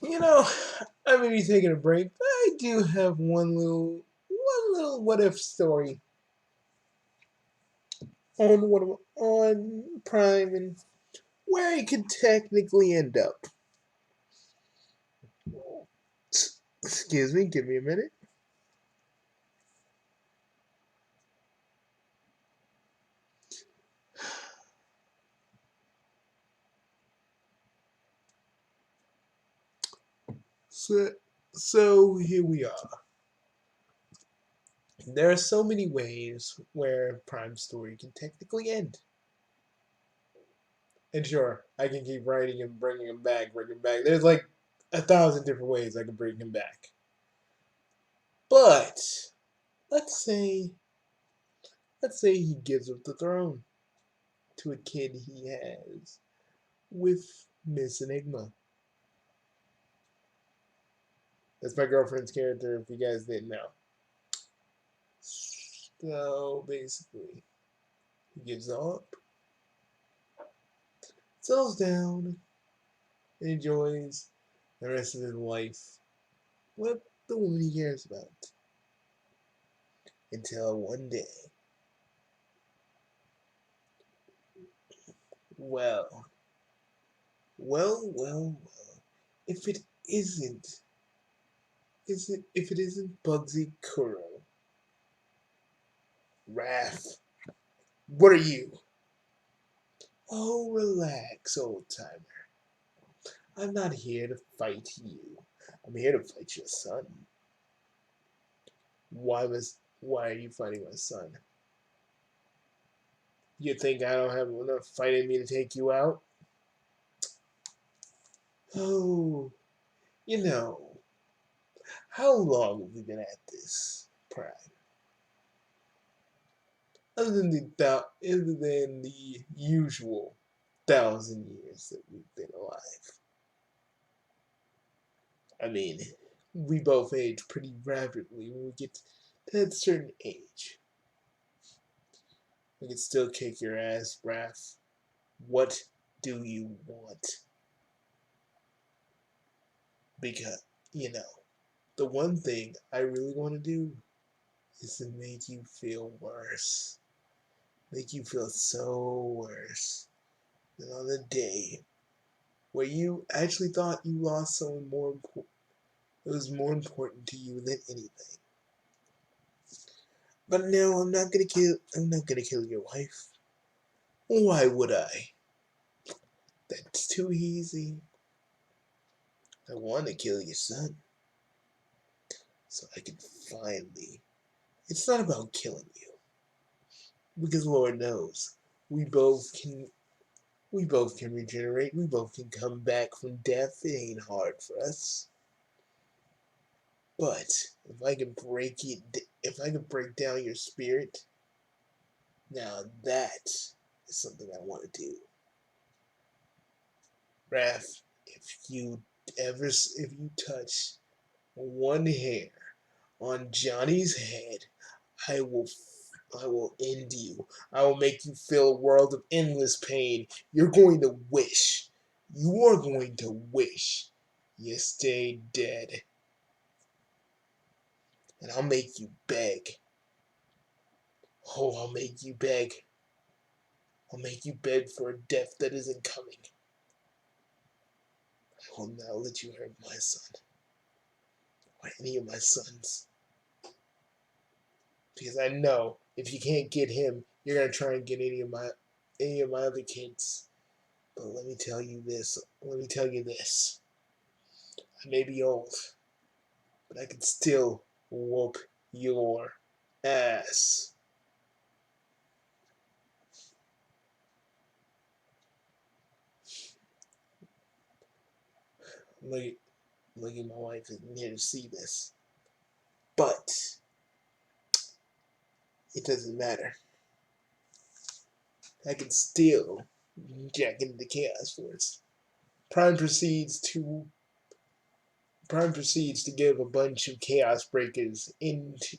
You know, I may be taking a break, but I do have one little what if story on Prime and where it could technically end up. Excuse me, give me a minute. So, so here we are. There are so many ways where Prime story can technically end. And sure, I can keep writing and bringing him back. There's like 1,000 different ways I can bring him back. But let's say let's say he gives up the throne to a kid he has with Miss Enigma. That's my girlfriend's character, if you guys didn't know. So basically, he gives up, settles down, and enjoys the rest of his life with the woman he cares about. Until one day, well, well, if it isn't, if it isn't Bugsy Kuro, Wrath, what are you? Oh, relax, old timer. I'm not here to fight you. I'm here to fight your son. Why are you fighting my son? You think I don't have enough fight in me to take you out? Oh, you know, how long have we been at this, Prime? Other than the usual 1,000 years that we've been alive. I mean, we both age pretty rapidly when we get to that certain age. We can still kick your ass, Wrath. What do you want? Because, you know, the one thing I really want to do is to make you feel worse. Make you feel so worse than on the day where you actually thought you lost someone more important. It was more important to you than anything. But no, I'm not gonna kill your wife. Why would I? That's too easy. I want to kill your son. So I can finally. It's not about killing you. Because Lord knows, we both can we both can regenerate, we both can come back from death. It ain't hard for us. But if I can break down your spirit, now that is something I want to do. Wrath, if you touch one hair on Johnny's head, I will I will end you. I will make you feel a world of endless pain. You're going to wish. You are going to wish you stayed dead. And I'll make you beg. Oh, I'll make you beg. I'll make you beg for a death that isn't coming. I will not let you hurt my son. Or any of my sons. Because I know if you can't get him, you're gonna try and get any of my other kids. But let me tell you this. Let me tell you this. I may be old, but I can still whoop your ass. Look, look at my wife isn't here to see this. But it doesn't matter. I can still jack into the Chaos Force. Prime proceeds to Prime proceeds to give a bunch of Chaos Breakers into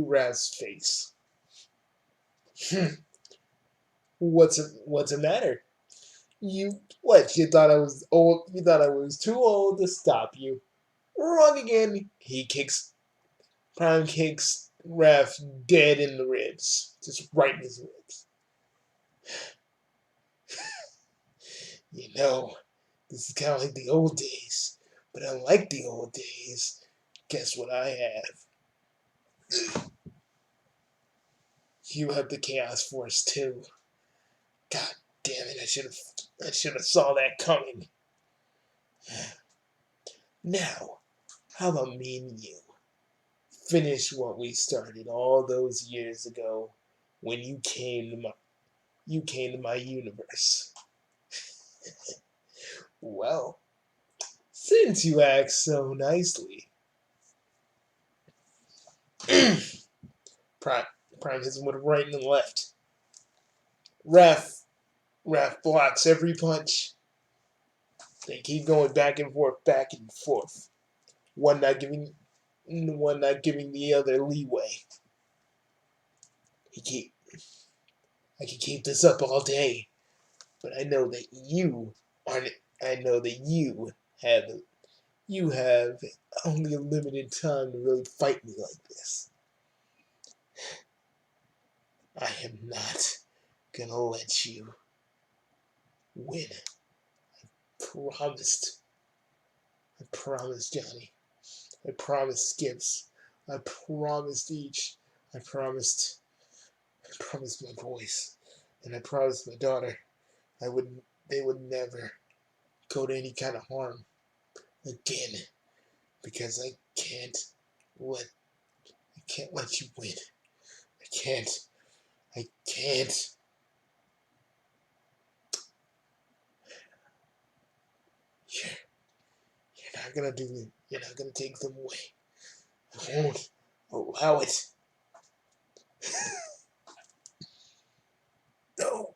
Wrath's face. What's the matter? You what? You thought I was old? You thought I was too old to stop you? Wrong again. He kicks. Prime kicks Ref dead in the ribs, just right in his ribs. You know, this is kind of like the old days, but unlike the old days, guess what I have? You have the Chaos Force too. God damn it! I should have saw that coming. Now, how about me and you finish what we started all those years ago when you came to my universe? Well, since you act so nicely, Prime Prime hits him with a right and a left. Ref Ref blocks every punch. They keep going back and forth, back and forth. One not giving the other leeway. He keep I can keep this up all day, but I know that you aren't. I know that you have only a limited time to really fight me like this. I am not gonna let you win. Promised. I promised, Johnny. I promised Skips. I promised each. I promised. I promised my boys, and I promised my daughter. I would. They would never go to any kind of harm again, because let. I can't let you win. I can't. I can't. You're, you're not gonna do it. You're not gonna take them away. I won't allow it. No.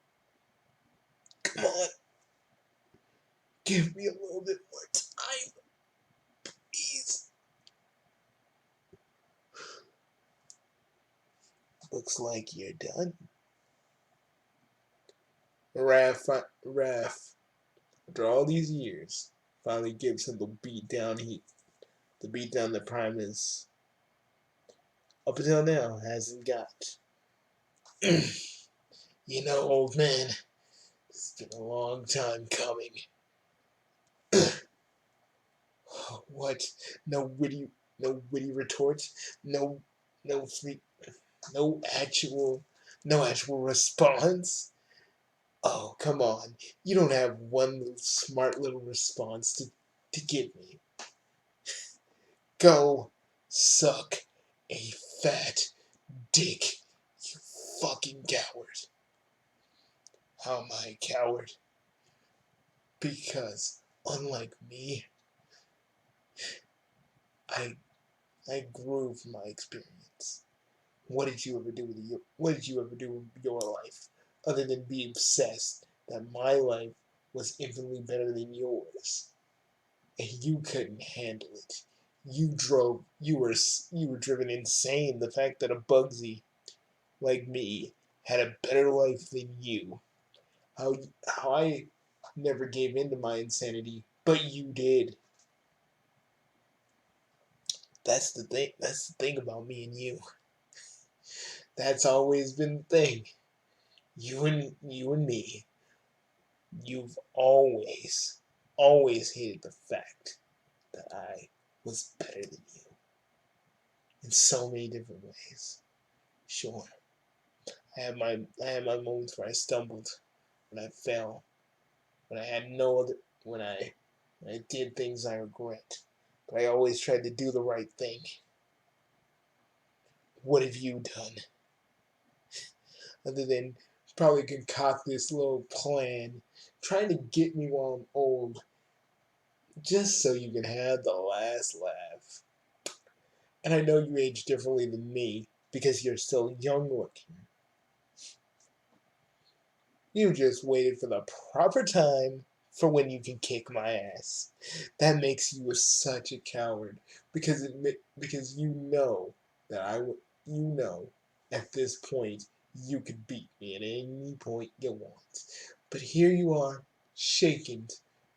Come on. Give me a little bit more time, please. Looks like you're done. Raph, after all these years, finally gives him the beatdown that Prime is up until now hasn't got. You know, old man, it's been a long time coming. What? No witty retorts. No free, no actual, no actual response. Oh, come on. You don't have one little smart little response to give me. Go suck a fat dick, you fucking coward. How am I a coward? Because, unlike me, I I grew from my experience. What did you ever do with your life? Other than be obsessed that my life was infinitely better than yours. And you couldn't handle it. You were driven insane. The fact that a bugsy like me had a better life than you. How how I never gave in to my insanity, but you did. That's the thing about me and you. That's always been the thing. You and me. You've always hated the fact that I was better than you in so many different ways. Sure, I had my moments where I stumbled, when I fell, when I had no other, when I did things I regret. But I always tried to do the right thing. What have you done? Other than probably concoct this little plan, trying to get me while I'm old, just so you can have the last laugh. And I know you age differently than me, because you're still young looking. You just waited for the proper time for when you can kick my ass. That makes you such a coward, because you know that you know at this point you could beat me at any point you want. But here you are. shaken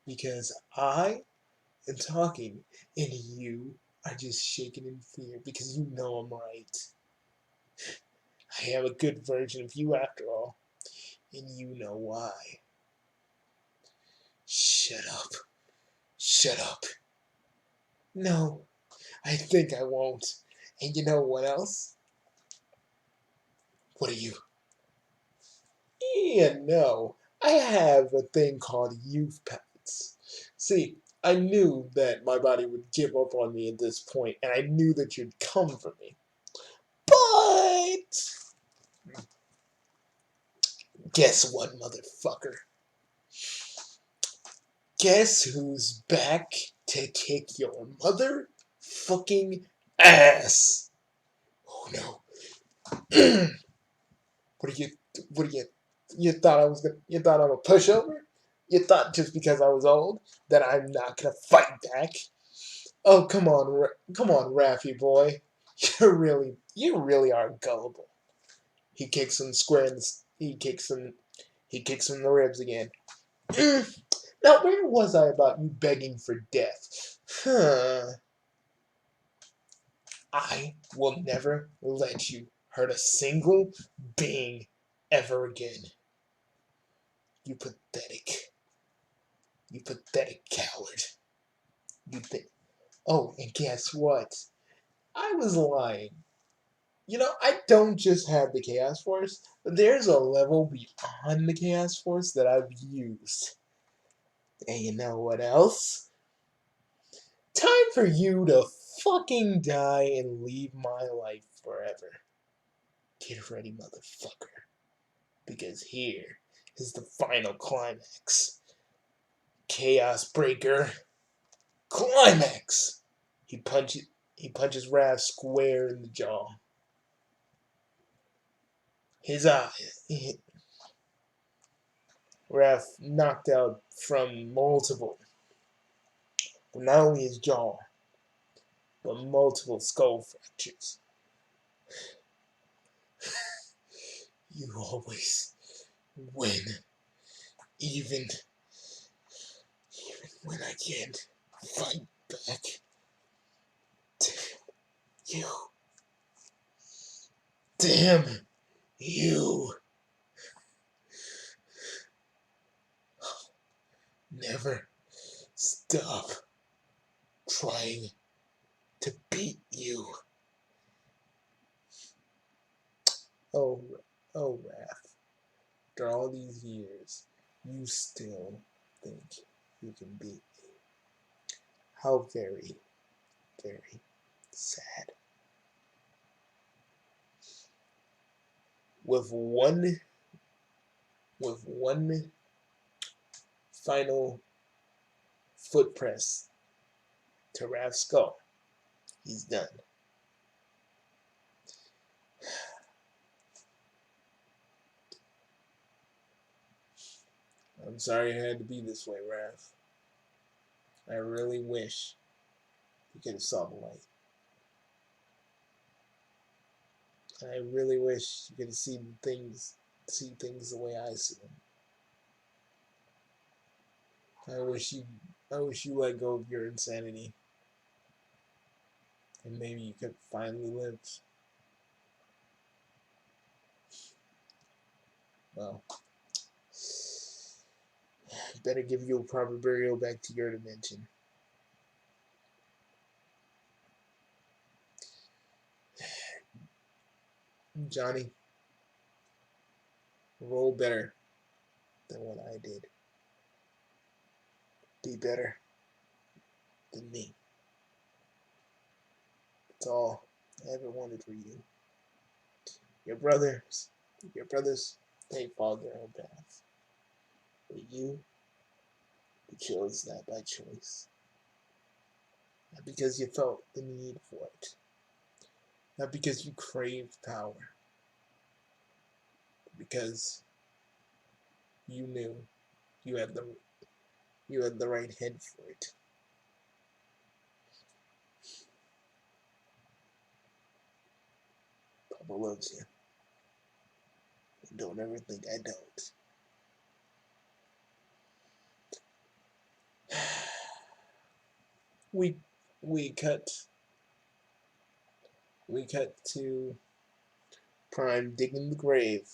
because I am talking and you are just shaking in fear because you know I'm right. I am a good version of you after all, and you know why. Shut up. Shut up. No, I think I won't. And you know what else? What are you? Yeah, no. I have a thing called youth pellets. See, I knew that my body would give up on me at this point, and I knew that you'd come for me. But guess what, motherfucker? Guess who's back to kick your motherfucking ass? Oh no. What are you? What are you? You thought I was gonna? You thought I'm a pushover? You thought just because I was old that I'm not gonna fight back? Oh come on, Raffy boy. You really are gullible. He kicks him square in the. He kicks him in the ribs again. Now where was I about you begging for death? Huh. I will never let you hurt a single being ever again. You pathetic. You pathetic coward. You think. Oh, and guess what? I was lying. You know, I don't just have the Chaos Force. There's a level beyond the Chaos Force that I've used. And you know what else? Time for you to fucking die and leave my life forever. Get ready, motherfucker. Because here is the final climax. Chaos Breaker Climax! He punches Raph square in the jaw. His eye. Raph knocked out from not only his jaw, but multiple skull fractures. You always win, even when I can't fight back. You. Damn you. Never stop trying to beat you. Oh, oh, Raph. After all these years, you still think you can beat me. How very, very sad. With one final foot press to Raph's skull, he's done. I'm sorry it had to be this way, Raph. I really wish you could have saw the light. I really wish you could have seen things the way I see them. I wish you let go of your insanity, and maybe you could finally live. Well, better give you a proper burial back to your dimension. Johnny, roll better than what I did. Be better than me. That's all I ever wanted for you. Your brothers, they followed their own path. But you chose that by choice. Not because you felt the need for it. Not because you craved power. But because you knew you had the right head for it. Papa loves you. And don't ever think I don't. we we cut we cut to Prime digging the grave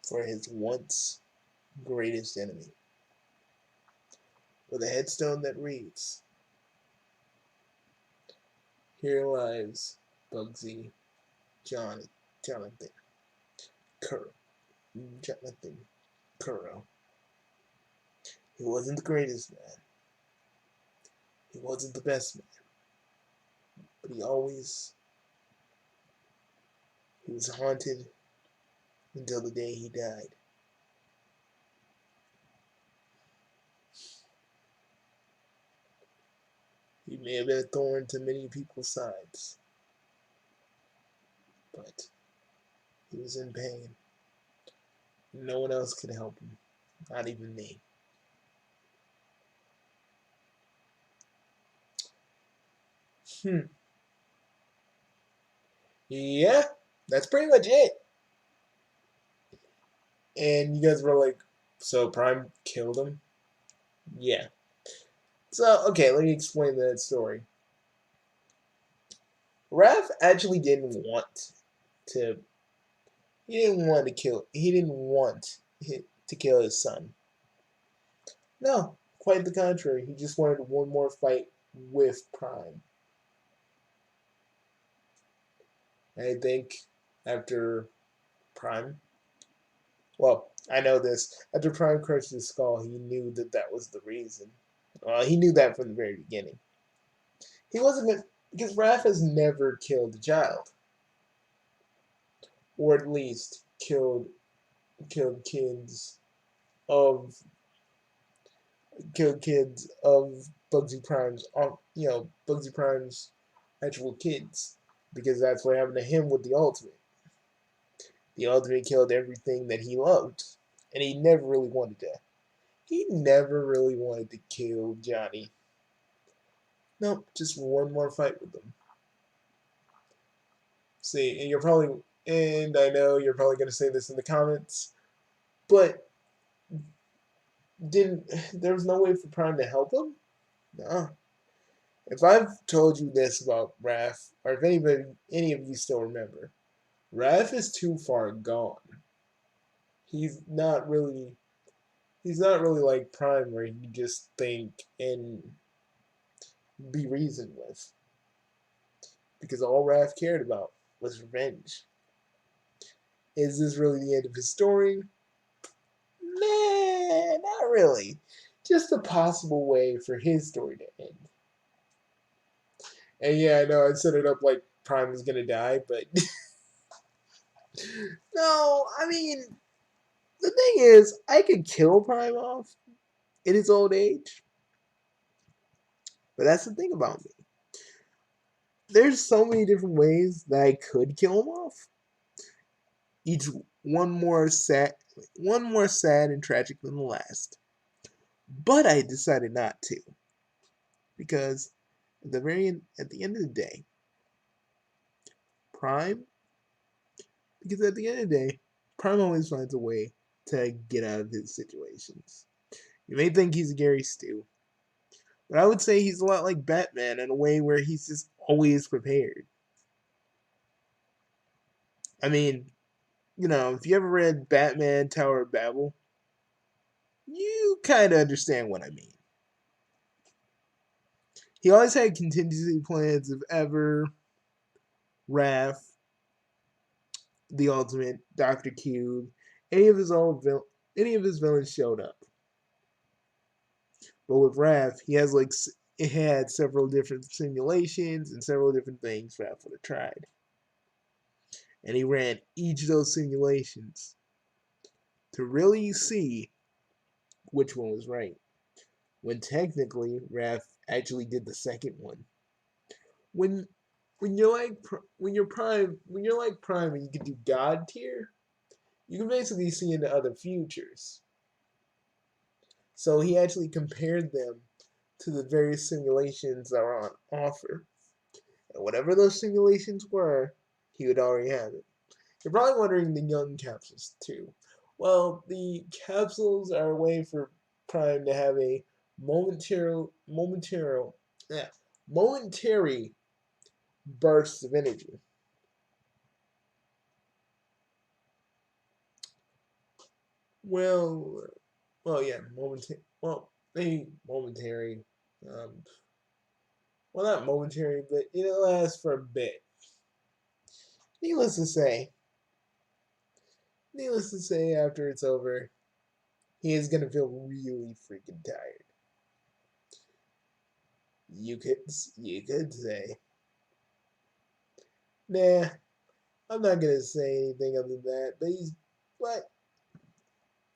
for his once greatest enemy, with a headstone that reads, "Here lies Bugsy Jonathan Cur Jonathan Curro. He wasn't the greatest man. He wasn't the best man, but he was haunted until the day he died. He may have been a thorn to many people's sides, but he was in pain. No one else could help him, not even me." Hmm. Yeah, that's pretty much it. And you guys were like, "So Prime killed him?" Yeah. So, okay, let me explain that story. Raph actually didn't want to. He didn't want to kill his son. No, quite the contrary. He just wanted one more fight with Prime. And I think after Prime, well, I know this. After Prime crushed his skull, he knew that that was the reason. He knew that from the very beginning. He wasn't gonna, because Raph has never killed a child, or at least killed kids of of Bugsy Prime's Bugsy Prime's actual kids, because that's what happened to him with the Ultimate. The Ultimate killed everything that he loved, and he never really wanted to. He never really wanted to kill Johnny. Nope, just one more fight with them. See, and I know you're probably gonna say this in the comments, but didn't there was no way for Prime to help him? No. If I've told you this about Raph, or if any of you still remember, Raph is too far gone. He's not really he's not really like Prime where he just think and be reasoned with. Because all Raph cared about was revenge. Is this really the end of his story? Nah, not really. Just a possible way for his story to end. And yeah, I know I set it up like Prime is gonna die, but no, I mean the thing is, I could kill Prime off in his old age, but that's the thing about me. There's so many different ways that I could kill him off. Each one more sad, one more sad and tragic than the last. But I decided not to because at the end of the day, Prime. Because at the end of the day, Prime always finds a way to get out of his situations. You may think he's a Gary Stu, but I would say he's a lot like Batman in a way where he's just always prepared. I mean, if you ever read Batman Tower of Babel, you kind of understand what I mean. He always had contingency plans if ever Raph, the Ultimate, Doctor Cube, any of his villains showed up. But with Raph, it had several different simulations and several different things Raph would have tried. And he ran each of those simulations to really see which one was right. When technically Raph actually did the second one. When when you're like Prime and you can do God tier, you can basically see into other futures. So he actually compared them to the various simulations that were on offer. And whatever those simulations were, he would already have it. You're probably wondering the young capsules too. Well, the capsules are a way for Prime to have a momentary, yeah, momentary bursts of energy. Well, yeah, momentary. Well, maybe momentary. Um, well, not momentary, but it lasts for a bit. Needless to say, needless to say, after it's over, he is gonna feel really freaking tired. You could say, nah, I'm not gonna say anything other than that. But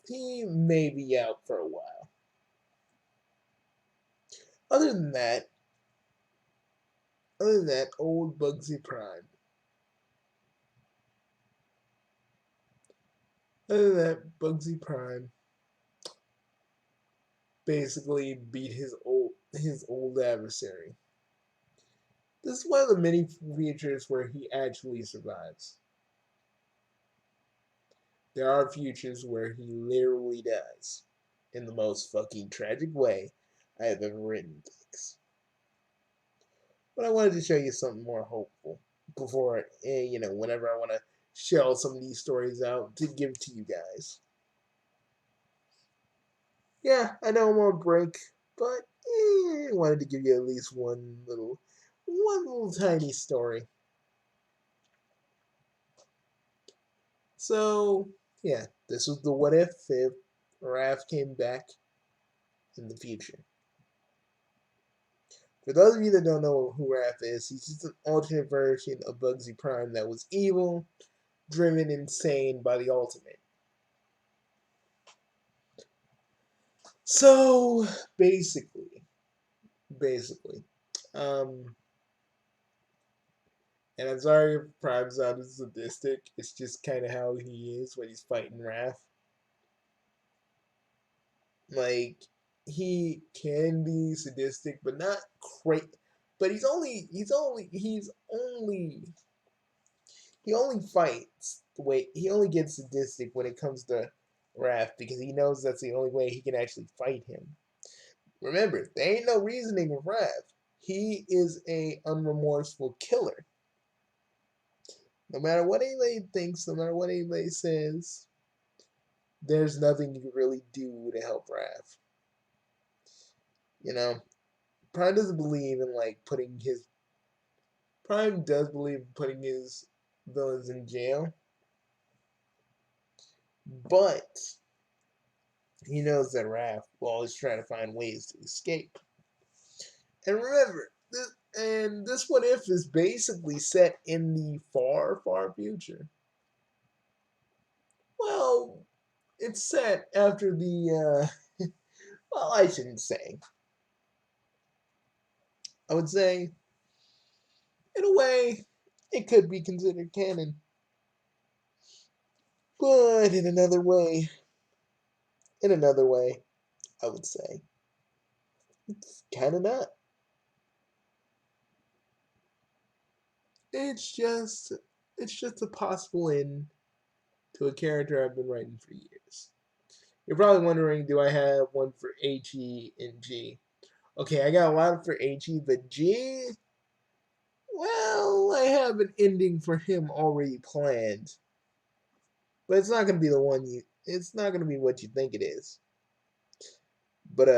he may be out for a while. Other than that, old Bugsy Prime. Other than that, Bugsy Prime basically beat his old adversary. This is one of the many futures where he actually survives. There are futures where he literally dies in the most fucking tragic way I have ever written things. But I wanted to show you something more hopeful before, whenever I want to shell some of these stories out to give to you guys. Yeah, I know I'm on break, but I wanted to give you at least one little tiny story. So, yeah, this was the what if Raph came back in the future. For those of you that don't know who Raph is, he's just an alternate version of Bugsy Prime that was evil, driven insane by the ultimate. So, basically, um, and I'm sorry if Prime sounded sadistic, it's just kind of how he is when he's fighting Raph. Like, he can be sadistic, but not crazy. But he only fights the way he only gets sadistic when it comes to Raph because he knows that's the only way he can actually fight him. Remember, there ain't no reasoning with Raph. He is a unremorseful killer. No matter what anybody thinks, no matter what anybody says, there's nothing you can really do to help Raph. You know, Prime doesn't believe in like putting his Prime does believe in putting his villains in jail, but he knows that Raph will always try to find ways to escape. And remember, this what if is basically set in the far, far future. Well, it's set after the well, I shouldn't say. I would say, in a way, it could be considered canon. But in another way, I would say, it's kind of not. It's just, it's just a possible end to a character I've been writing for years. You're probably wondering, do I have one for HE and G? Okay, I got a lot for HE, but G, well, I have an ending for him already planned. But it's not gonna be the one you. It's not gonna be what you think it is. But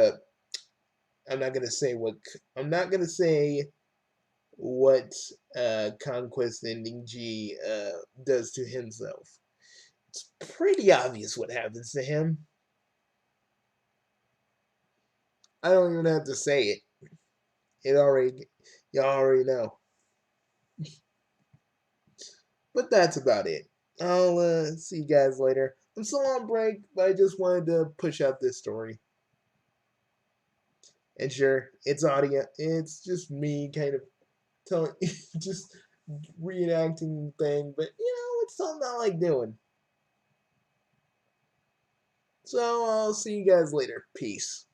I'm not gonna say what. I'm not gonna say what Conquest ending G does to himself. It's pretty obvious what happens to him. I don't even have to say it. Y'all already know. But that's about it. I'll see you guys later. I'm still on break, but I just wanted to push out this story. And sure, it's audio. It's just me kind of telling, just reenacting the thing, but it's something I like doing. So I'll see you guys later. Peace.